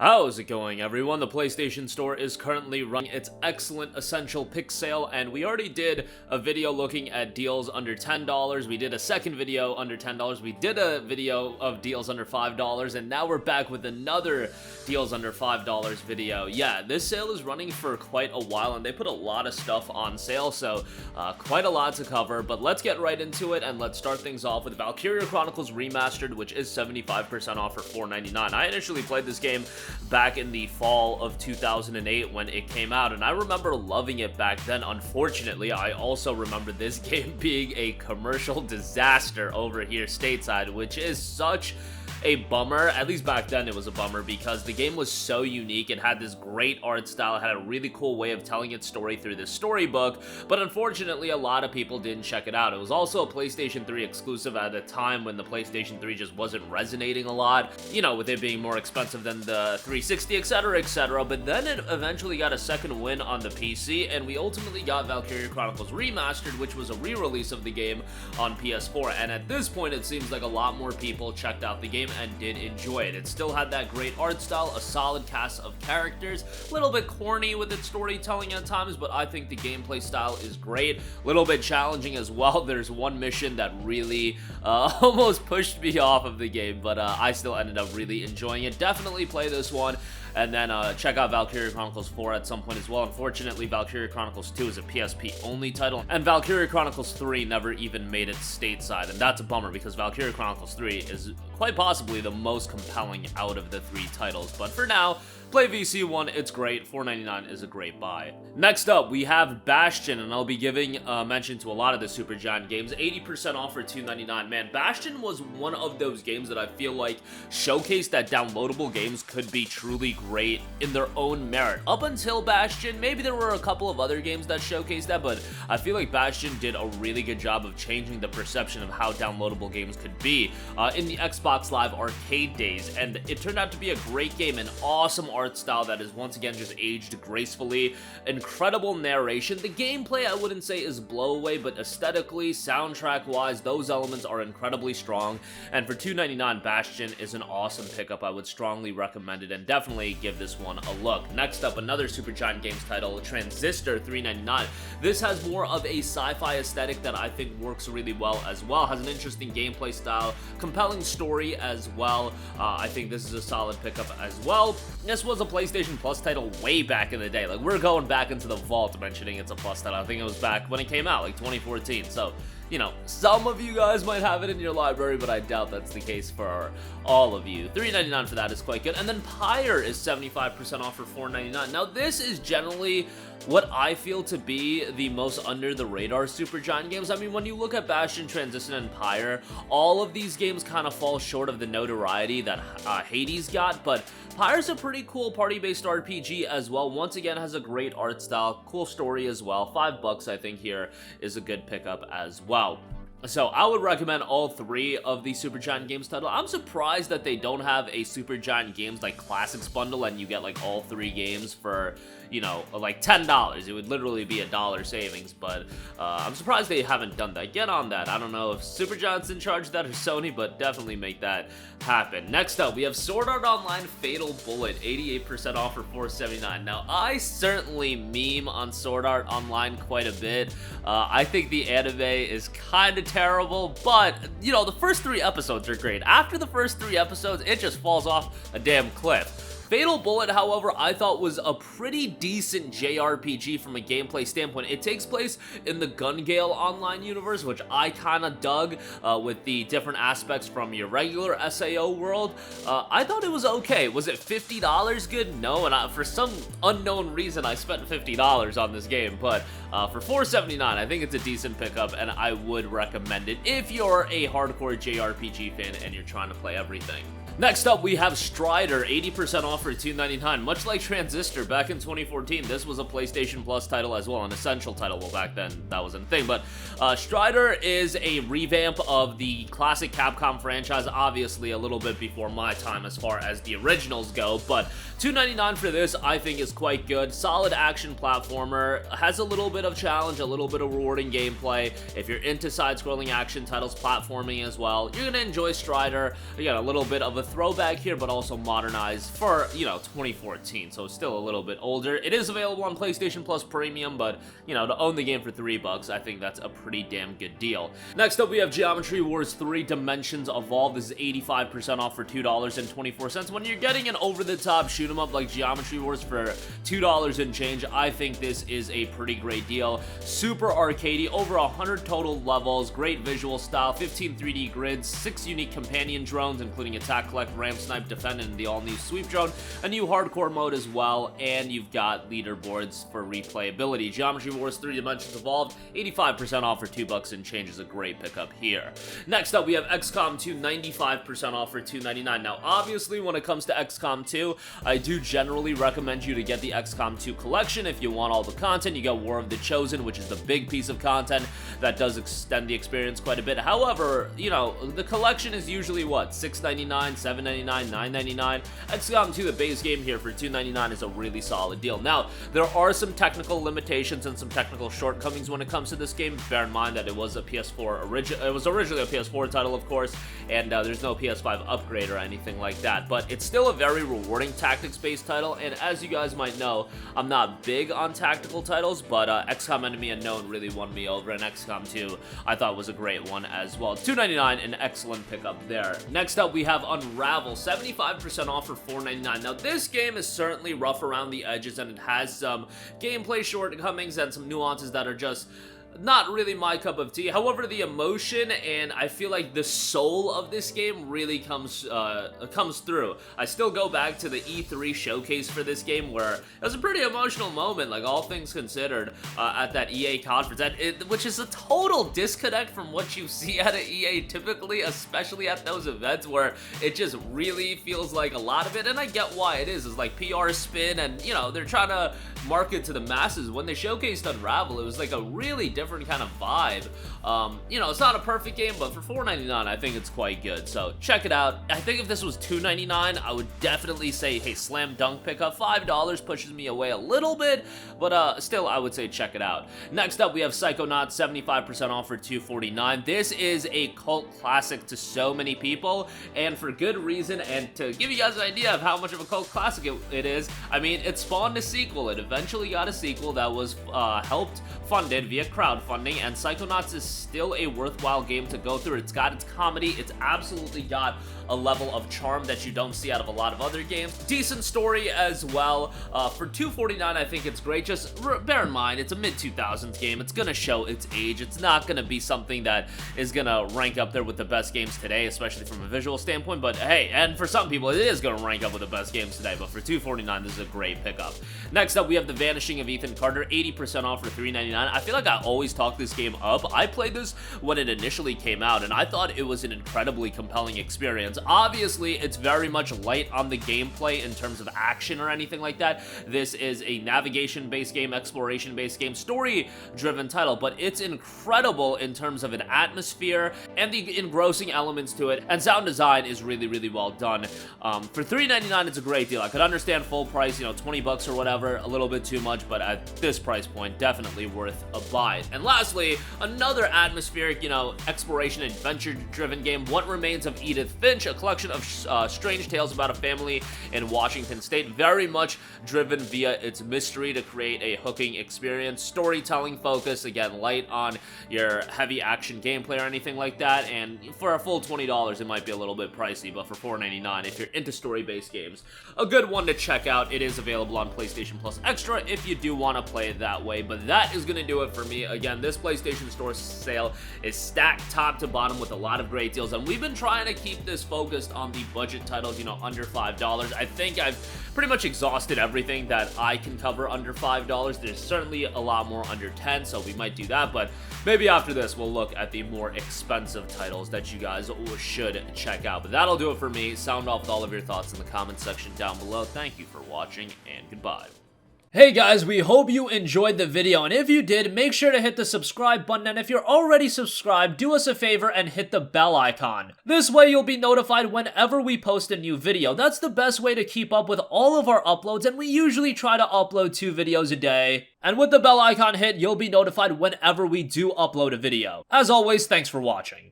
How's it going, everyone? The PlayStation Store is currently running its excellent Essential Pick sale, and we already did a video looking at deals under $10. We did a second video under $10. We did a video of deals under $5, and now we're back with another deals under $5 video. Yeah, this sale is running for quite a while, and they put a lot of stuff on sale, so quite a lot to cover, but let's get right into it, and let's start things off with Valkyria Chronicles Remastered, which is 75% off for $4.99. I initially played this game back in the fall of 2008 when it came out, and I remember loving it back then. Unfortunately, I also remember this game being a commercial disaster over here stateside, which is such a bummer. At least back then it was a bummer because the game was so unique. It had this great art style, it had a really cool way of telling its story through this storybook, but unfortunately a lot of people didn't check it out. It was also a PlayStation 3 exclusive at a time when the PlayStation 3 just wasn't resonating a lot, you know, with it being more expensive than the 360, etc, but then it eventually got a second win on the PC, and we ultimately got Valkyria Chronicles Remastered, which was a re-release of the game on PS4, and at this point it seems like a lot more people checked out the game and did enjoy it. It still had that great art style, a solid cast of characters, a little bit corny with its storytelling at times, but I think the gameplay style is great, a little bit challenging as well. There's one mission that really almost pushed me off of the game, but I still ended up really enjoying it. Definitely play this one, and then check out Valkyria Chronicles 4 at some point as well. Unfortunately, Valkyria Chronicles 2 is a PSP only title, and Valkyria Chronicles 3 never even made it stateside, and that's a bummer because Valkyria Chronicles 3 is quite possibly the most compelling out of the three titles. But for now, play VC1, it's great. $4.99 is a great buy. Next up, we have Bastion, and I'll be giving mention to a lot of the Supergiant games. 80% off for $2.99. Man, Bastion was one of those games that I feel like showcased that downloadable games could be truly great in their own merit. Up until Bastion, maybe there were a couple of other games that showcased that, but I feel like Bastion did a really good job of changing the perception of how downloadable games could be in the Xbox Live arcade days, and it turned out to be a great game, an awesome art style that is once again just aged gracefully, incredible narration. The gameplay I wouldn't say is blow away, but aesthetically, soundtrack wise, those elements are incredibly strong, and for $2.99, Bastion is an awesome pickup. I would strongly recommend it and definitely give this one a look. Next up, another Supergiant Games title, Transistor, $3.99. This has more of a sci-fi aesthetic that I think works really well as well, has an interesting gameplay style, compelling story as well. I think this is a solid pickup as well. This was a PlayStation Plus title way back in the day. Like, we're going back into the vault mentioning it's a Plus title. I think it was back when it came out, like 2014. So, you know, some of you guys might have it in your library, but I doubt that's the case for all of you. $3.99 for that is quite good. And then Pyre is 75% off for $4.99. Now, this is generally what I feel to be the most under-the-radar Supergiant games. I mean, when you look at Bastion, Transistor, and Pyre, all of these games kind of fall short of the notoriety that Hades got, but Pyre's a pretty cool party-based RPG as well. Once again, has a great art style, cool story as well. $5 I think here is a good pickup as well. So I would recommend all three of the Supergiant Games title. I'm surprised that they don't have a Supergiant Games like Classics bundle and you get like all three games for, you know, like $10. It would literally be $1 savings, but I'm surprised they haven't done that. Get on that. I don't know if Supergiant's in charge of that or Sony, but definitely make that happen. Next up, we have Sword Art Online Fatal Bullet, 88% off for $4.79. Now, I certainly meme on Sword Art Online quite a bit. I think the anime is kind of terrible, but, you know, the first 3 episodes are great. After the first 3 episodes, it just falls off a damn cliff. Fatal Bullet, however, I thought was a pretty decent JRPG from a gameplay standpoint. It takes place in the Gun Gale Online universe, which I kind of dug with the different aspects from your regular SAO world. I thought it was okay. Was it $50 good? No, and for some unknown reason, I spent $50 on this game, but for $4.79, I think it's a decent pickup, and I would recommend it if you're a hardcore JRPG fan and you're trying to play everything. Next up, we have Strider, 80% off for $2.99. Much like Transistor back in 2014, this was a PlayStation Plus title as well, an Essential title. Well, back then, that wasn't a thing, but Strider is a revamp of the classic Capcom franchise, obviously a little bit before my time as far as the originals go, but $2.99 for this, I think, is quite good. Solid action platformer, has a little bit of challenge, a little bit of rewarding gameplay. If you're into side-scrolling action titles, platforming as well, you're gonna enjoy Strider. You got a little bit of a throwback here, but also modernized for, you know, 2014, so it's still a little bit older. It is available on PlayStation Plus Premium, but, you know, to own the game for $3, I think that's a pretty damn good deal. Next up, we have Geometry Wars 3 Dimensions Evolved. This is 85% off for $2.24. When you're getting an over-the-top shoot-'em-up like Geometry Wars for $2 and change, I think this is a pretty great deal. Super arcadey, over 100 total levels, great visual style, 15 3D grids, 6 unique companion drones, including Attack, Collect, Ram, Snipe, Defend, and the all-new Sweep drone, a new hardcore mode as well, and you've got leaderboards for replayability. Geometry Wars 3 Dimensions Evolved, 85% off for $2 and change is a great pickup here. Next up, we have XCOM 2, 95% off for $2.99. Now, obviously, when it comes to XCOM 2, I do generally recommend you to get the XCOM 2 collection if you want all the content. You got War of the Chosen, which is the big piece of content that does extend the experience quite a bit. However, you know, the collection is usually what, $6.99, $7.99, $9.99. XCOM 2, the base game here for $2.99 is a really solid deal. Now, there are some technical limitations and some technical shortcomings when it comes to this game. Bear in mind that it was a PS4 it was originally a PS4 title, of course, and there's no PS5 upgrade or anything like that, but it's still a very rewarding tactics-based title. And as you guys might know, I'm not big on tactical titles, but XCOM Enemy Unknown really won me over, and XCOM 2 I thought was a great one as well. $2.99, an excellent pickup there. Next up, we have Unravel, 75% off for $4.99. Now, this game is certainly rough around the edges, and it has some gameplay shortcomings and some nuances that are just not really my cup of tea. However, the emotion and I feel like the soul of this game really comes through. I still go back to the E3 showcase for this game where it was a pretty emotional moment, like all things considered, at that EA conference, which is a total disconnect from what you see at an EA typically, especially at those events where it just really feels like a lot of it. And I get why it is. It's like PR spin, and you know, they're trying to market to the masses. When they showcased Unravel, it was like a really different kind of vibe. You know, it's not a perfect game, but for $4.99, I think it's quite good. So check it out. I think if this was $2.99, I would definitely say, hey, slam dunk pickup. $5 pushes me away a little bit, but still, I would say check it out. Next up, we have Psychonauts, 75% off for $2.49. This is a cult classic to so many people, and for good reason. And to give you guys an idea of how much of a cult classic it is, I mean, it spawned a sequel. It eventually got a sequel that was funded via crowdfunding, and Psychonauts is still a worthwhile game to go through. It's got its comedy, it's absolutely got a level of charm that you don't see out of a lot of other games. Decent story as well. For $2.49, I think it's great. Just bear in mind, it's a mid-2000s game. It's gonna show its age. It's not gonna be something that is gonna rank up there with the best games today, especially from a visual standpoint, but hey, and for some people, it is gonna rank up with the best games today, but for $2.49, this is a great pickup. Next up, we have The Vanishing of Ethan Carter, 80% off for $3.99. I feel like I always talk this game up. I played this when it initially came out, and I thought it was an incredibly compelling experience. Obviously, it's very much light on the gameplay in terms of action or anything like that. This is a navigation-based game, exploration-based game, story-driven title, but it's incredible in terms of an atmosphere and the engrossing elements to it, and sound design is really, really well done. For $3.99, it's a great deal. I could understand full price, you know, $20 or whatever, a little bit too much, but at this price point, definitely worth a buy. And lastly, another atmospheric, you know, exploration adventure-driven game, What Remains of Edith Finch, a collection of strange tales about a family in Washington State, very much driven via its mystery to create a hooking experience. Storytelling focus, again, light on your heavy action gameplay or anything like that, and for a full $20, it might be a little bit pricey, but for $4.99, if you're into story-based games, a good one to check out. It is available on PlayStation Plus Extra if you do want to play it that way, but that is going to do it for me. Again, this PlayStation Store sale is stacked top to bottom with a lot of great deals, and we've been trying to keep this focused on the budget titles, you know, under $5. I think I've pretty much exhausted everything that I can cover under $5. There's certainly a lot more under 10, so we might do that, but maybe after this we'll look at the more expensive titles that you guys should check out. But that'll do it for me. Sound off with all of your thoughts in the comments section down below. Thank you for watching, and goodbye. Hey guys, we hope you enjoyed the video, and if you did, make sure to hit the subscribe button, and if you're already subscribed, do us a favor and hit the bell icon. This way you'll be notified whenever we post a new video. That's the best way to keep up with all of our uploads, and we usually try to upload 2 videos a day. And with the bell icon hit, you'll be notified whenever we do upload a video. As always, thanks for watching.